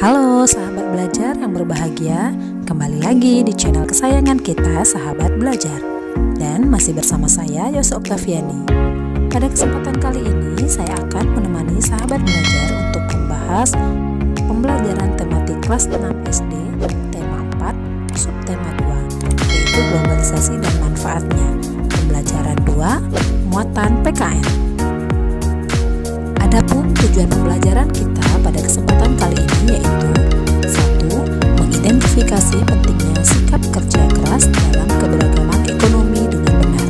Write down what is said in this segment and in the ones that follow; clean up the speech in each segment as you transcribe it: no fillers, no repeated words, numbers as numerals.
Halo sahabat belajar yang berbahagia, kembali lagi di channel kesayangan kita, Sahabat Belajar. Dan masih bersama saya, Yos Oktaviani. Pada kesempatan kali ini, saya akan menemani sahabat belajar untuk membahas pembelajaran tematik kelas 6 SD, tema 4, subtema 2, yaitu globalisasi dan manfaatnya. Pembelajaran 2, muatan PKN. Adapun tujuan pembelajaran kita pada kesempatan kali ini yaitu 1. Mengidentifikasi pentingnya sikap kerja keras dalam keberagaman ekonomi dengan benar.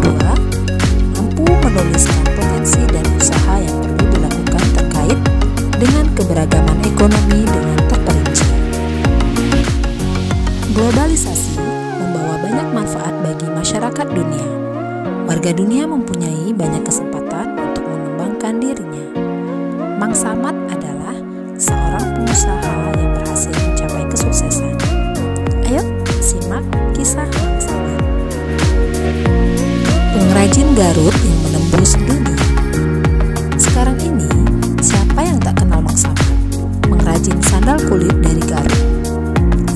2. Mampu menuliskan potensi dan usaha yang perlu dilakukan terkait dengan keberagaman ekonomi dengan terperinci. Globalisasi membawa banyak manfaat bagi masyarakat dunia. Warga dunia mempunyai banyak kesempatan untuk mengembangkan dirinya. Mang Samad adalah seorang pengusaha yang berhasil mencapai kesuksesan. Ayo simak kisah Mang Samad. Pengrajin Garut yang menembus dunia. Sekarang ini, siapa yang tak kenal Mang Samad? Pengrajin sandal kulit dari Garut.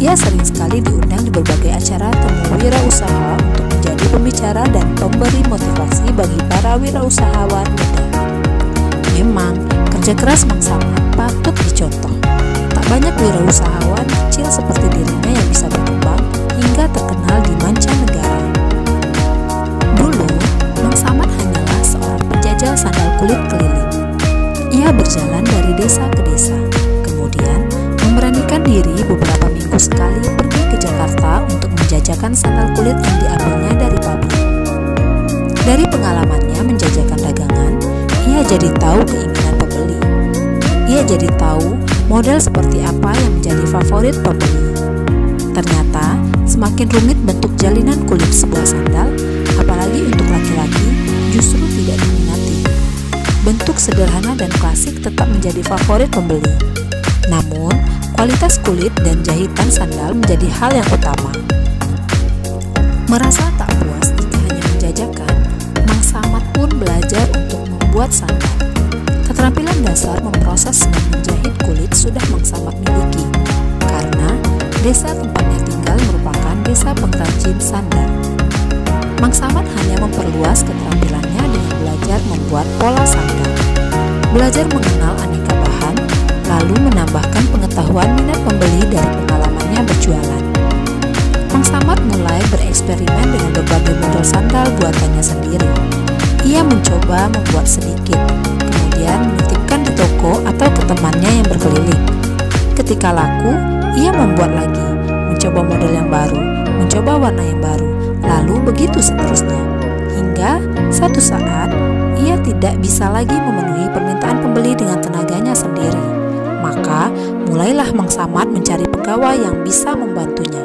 Ia sering sekali diundang di berbagai acara temu wirausaha untuk menjadi pembicara dan pemberi motivasi bagi para wirausahawan muda. Memang, kerja keras Mang Samad patut dicontoh. Tak banyak wirausahawan kecil seperti dirinya yang bisa berkembang hingga terkenal di mancanegara. Dulu, Mang Samad hanyalah seorang penjajal sandal kulit keliling. Ia berjalan dari desa ke desa, kemudian memberanikan diri beberapa minggu sekali pergi ke Jakarta untuk menjajakan sandal kulit yang diambilnya dari pabrik. Dari pengalamannya menjajakan dagangan, ia jadi tahu keinginan pembeli. Ia jadi tahu model seperti apa yang menjadi favorit pembeli. Ternyata semakin rumit bentuk jalinan kulit sebuah sandal, apalagi untuk laki-laki, justru tidak diminati. Bentuk sederhana dan klasik tetap menjadi favorit pembeli. Namun, kualitas kulit dan jahitan sandal menjadi hal yang utama. Merasa tak puas jika hanya menjajakan, Mang Samad pun belajar untuk membuat sandal. Keterampilan dasar memproses dan menjahit kulit sudah Mang Samad miliki, karena desa tempatnya tinggal merupakan desa pengrajin sandal. Mang Samad hanya memperluas keterampilannya dengan belajar membuat pola sandal, belajar mengenal aneka bahan, lalu menambahkan pengetahuan minat pembeli dari pengalamannya berjualan. Mang Samad mulai bereksperimen dengan berbagai model sandal buatannya sendiri. Ia mencoba membuat sedikit, kemudian menitipkan di toko atau ke temannya yang berkeliling. Ketika laku, ia membuat lagi, mencoba model yang baru, mencoba warna yang baru, lalu begitu seterusnya. Hingga satu saat, ia tidak bisa lagi memenuhi permintaan pembeli dengan tenaganya sendiri. Maka mulailah Mang Samad mencari pegawai yang bisa membantunya.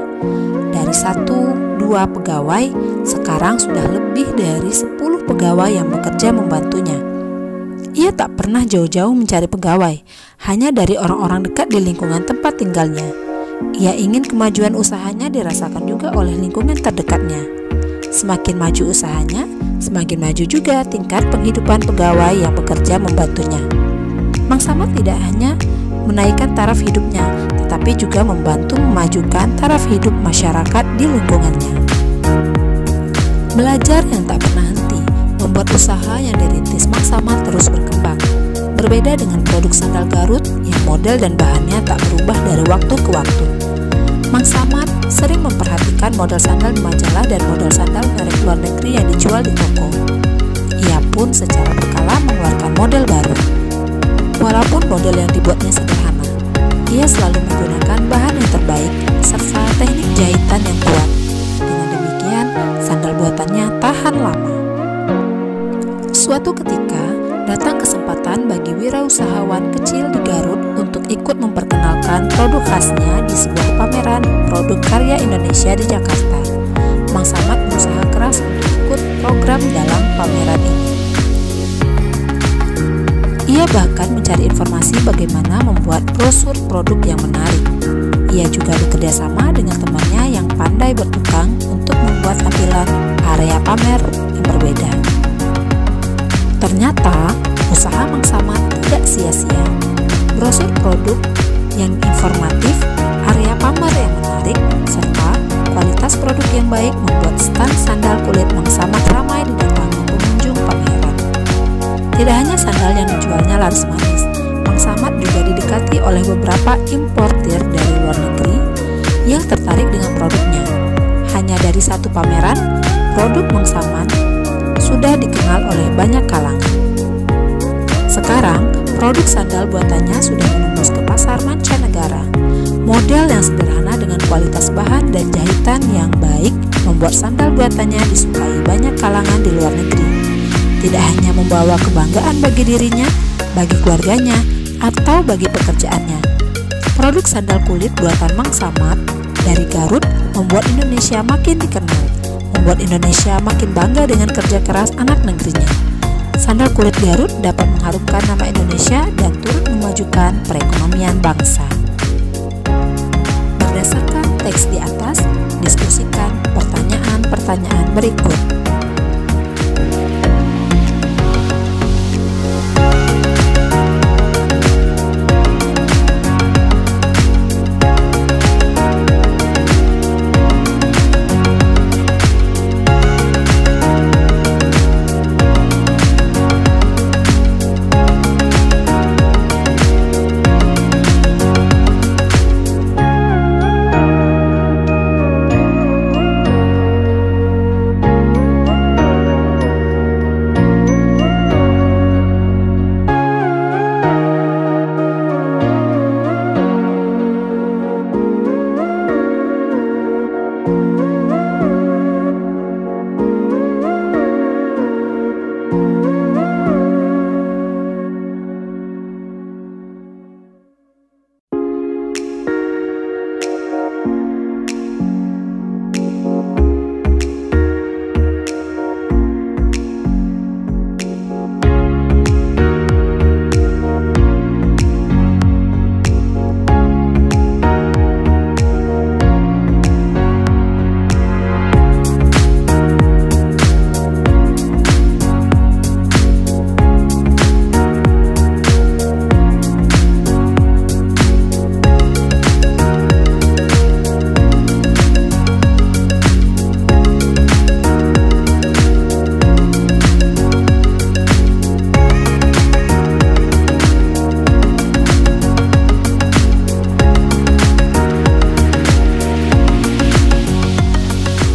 Dari 1-2 pegawai, sekarang sudah lebih dari 10 pegawai yang bekerja membantunya. Ia tak pernah jauh-jauh mencari pegawai, hanya dari orang-orang dekat di lingkungan tempat tinggalnya. Ia ingin kemajuan usahanya dirasakan juga oleh lingkungan terdekatnya. Semakin maju usahanya, semakin maju juga tingkat penghidupan pegawai yang bekerja membantunya. Mang Samad tidak hanya menaikkan taraf hidupnya, tetapi juga membantu memajukan taraf hidup masyarakat di lingkungannya. Belajar yang tak pernah henti, membuat usaha yang dirintis Mang Samad terus berkembang. Berbeda dengan produk sandal Garut yang model dan bahannya tak berubah dari waktu ke waktu. Mang Samad sering memperhatikan model sandal di majalah dan model sandal merek luar negeri yang dijual di toko. Ia pun secara berkala mengeluarkan model baru. Walaupun model yang dibuatnya sederhana, ia selalu menggunakan bahan yang terbaik serta teknik jahitan yang kuat. Dengan demikian, sandal buatannya tahan lama. Suatu ketika, datang kesempatan bagi wirausahawan kecil di Garut untuk ikut memperkenalkan produk khasnya di sebuah pameran produk karya Indonesia di Jakarta. Mang Samad berusaha keras untuk ikut program dalam pameran ini. Ia bahkan mencari informasi bagaimana membuat brosur produk yang menarik. Ia juga bekerja sama dengan temannya yang pandai bertukang untuk membuat tampilan area pamer yang berbeda. Ternyata, usaha Mang Samad tidak sia-sia. Brosur produk yang informatif, area pamer yang menarik, serta kualitas produk yang baik membuat stand sandal kulit Mangsamat ramai didatangi pengunjung pameran. Tidak hanya sandal yang dijualnya laris manis, Mangsamat juga didekati oleh beberapa importir dari luar negeri yang tertarik dengan produknya. Hanya dari satu pameran, produk Mangsamat sudah dikenal oleh banyak kalangan. Sekarang, produk sandal buatannya sudah menembus ke pasar mancanegara. Model yang sederhana dengan kualitas bahan dan jahitan yang baik membuat sandal buatannya disukai banyak kalangan di luar negeri. Tidak hanya membawa kebanggaan bagi dirinya, bagi keluarganya, atau bagi pekerjaannya. Produk sandal kulit buatan Mangsamat dari Garut membuat Indonesia makin dikenal, membuat Indonesia makin bangga dengan kerja keras anak negerinya. Sandal kulit Garut dapat mengharumkan nama Indonesia dan turut memajukan perekonomian bangsa. Berdasarkan teks di atas, diskusikan pertanyaan-pertanyaan berikut.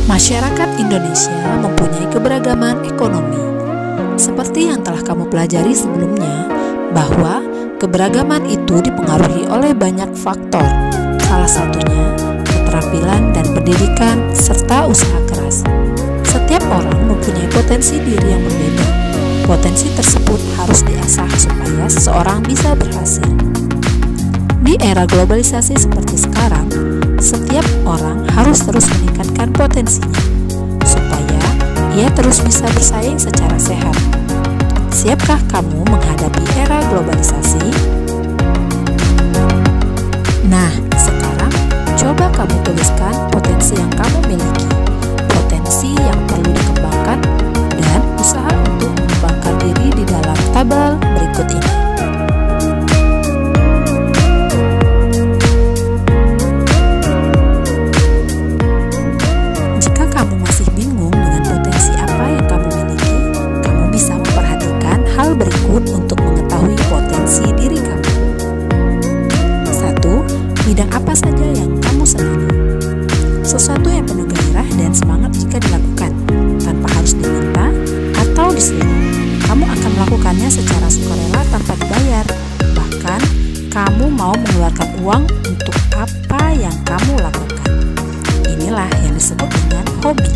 Masyarakat Indonesia mempunyai keberagaman ekonomi. Seperti yang telah kamu pelajari sebelumnya, bahwa keberagaman itu dipengaruhi oleh banyak faktor. Salah satunya keterampilan dan pendidikan serta usaha keras. Setiap orang mempunyai potensi diri yang berbeda. Potensi tersebut harus diasah supaya seseorang bisa berhasil. Di era globalisasi seperti sekarang, setiap orang harus terus meningkatkan potensinya supaya ia terus bisa bersaing secara sehat. Siapkah kamu menghadapi era globalisasi? Nah, sekarang coba kamu tuliskan potensi yang kamu miliki, potensi yang perlu dikembangkan, dan usaha untuk mengembangkan diri di dalam tabel berikut ini. Berikut untuk mengetahui potensi diri kamu. 1. Bidang apa saja yang kamu senangi? Sesuatu yang penuh gairah dan semangat jika dilakukan, tanpa harus diminta atau disuruh. Kamu akan melakukannya secara sukarela tanpa dibayar. Bahkan, kamu mau mengeluarkan uang untuk apa yang kamu lakukan. Inilah yang disebut dengan hobi.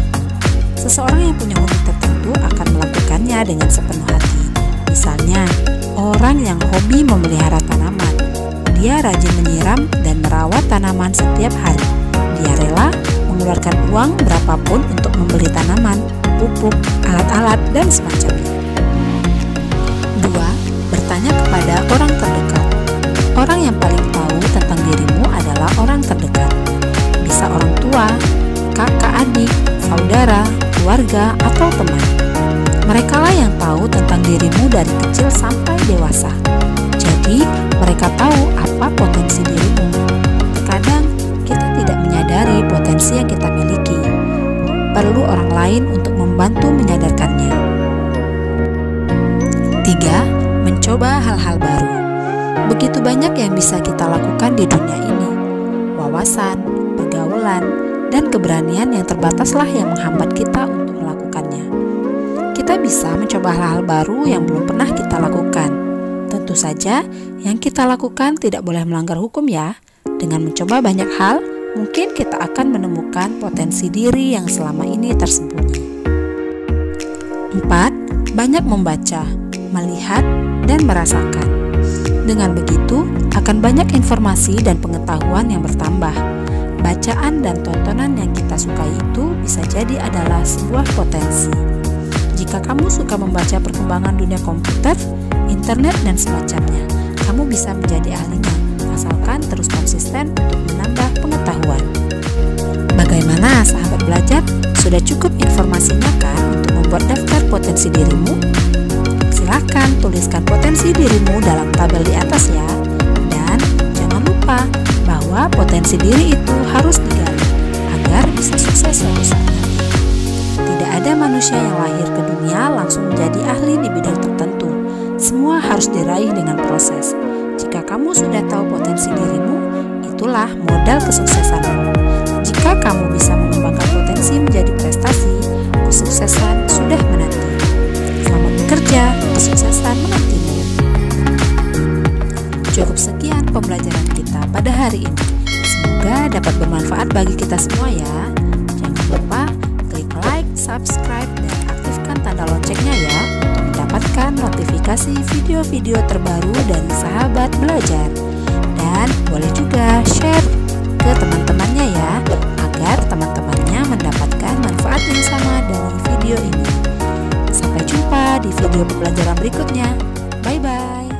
Seseorang yang punya hobi tertentu akan melakukannya dengan sepenuh hati. Misalnya, orang yang hobi memelihara tanaman, dia rajin menyiram dan merawat tanaman setiap hari. Dia rela mengeluarkan uang berapapun untuk membeli tanaman, pupuk, alat-alat, dan semacamnya. 2. Bertanya kepada orang terdekat. Orang yang paling tahu tentang dirimu adalah orang terdekat. Bisa orang tua, kakak adik, saudara, keluarga, atau teman. Merekalah yang tahu tentang dirimu dari kecil sampai dewasa. Jadi, mereka tahu apa potensi dirimu perlu orang lain untuk membantu menyadarkannya. 3. Mencoba hal-hal baru. Begitu banyak yang bisa kita lakukan di dunia ini. Wawasan, pergaulan, dan keberanian yang terbataslah yang menghambat kita untuk melakukannya. Kita bisa mencoba hal-hal baru yang belum pernah kita lakukan. Tentu saja, yang kita lakukan tidak boleh melanggar hukum ya. Dengan mencoba banyak hal, mungkin kita akan menemukan potensi diri yang selama ini tersembunyi. 4. Banyak membaca, melihat, dan merasakan. Dengan begitu, akan banyak informasi dan pengetahuan yang bertambah. Bacaan dan tontonan yang kita sukai itu bisa jadi adalah sebuah potensi. Jika kamu suka membaca perkembangan dunia komputer, internet, dan semacamnya, kamu bisa menjadi ahlinya, asalkan terus konsisten untuk menambah pengetahuan. Bagaimana sahabat belajar? Sudah cukup informasinya kan untuk membuat daftar potensi dirimu? Silahkan tuliskan potensi dirimu dalam tabel di atas ya. Dan jangan lupa bahwa potensi diri itu harus digali agar bisa sukses suatu saat nanti. Tidak ada manusia yang lahir ke dunia langsung menjadi ahli di bidang tertentu. Semua harus diraih dengan proses. Jika kamu sudah tahu potensi dirimu, itulah modal kesuksesanmu. Jika kamu bisa mengembangkan potensi menjadi prestasi, kesuksesan sudah menanti. Selamat bekerja, kesuksesan menantimu. Cukup sekian pembelajaran kita pada hari ini. Semoga dapat bermanfaat bagi kita semua ya. Jangan lupa klik like, subscribe, dan aktifkan tanda loncengnya ya, untuk mendapatkan notifikasi video-video terbaru dari sahabat belajar. Dan boleh juga share ke teman-temannya ya, agar teman-temannya mendapatkan manfaat yang sama dari video ini. Sampai jumpa di video pembelajaran berikutnya. Bye-bye.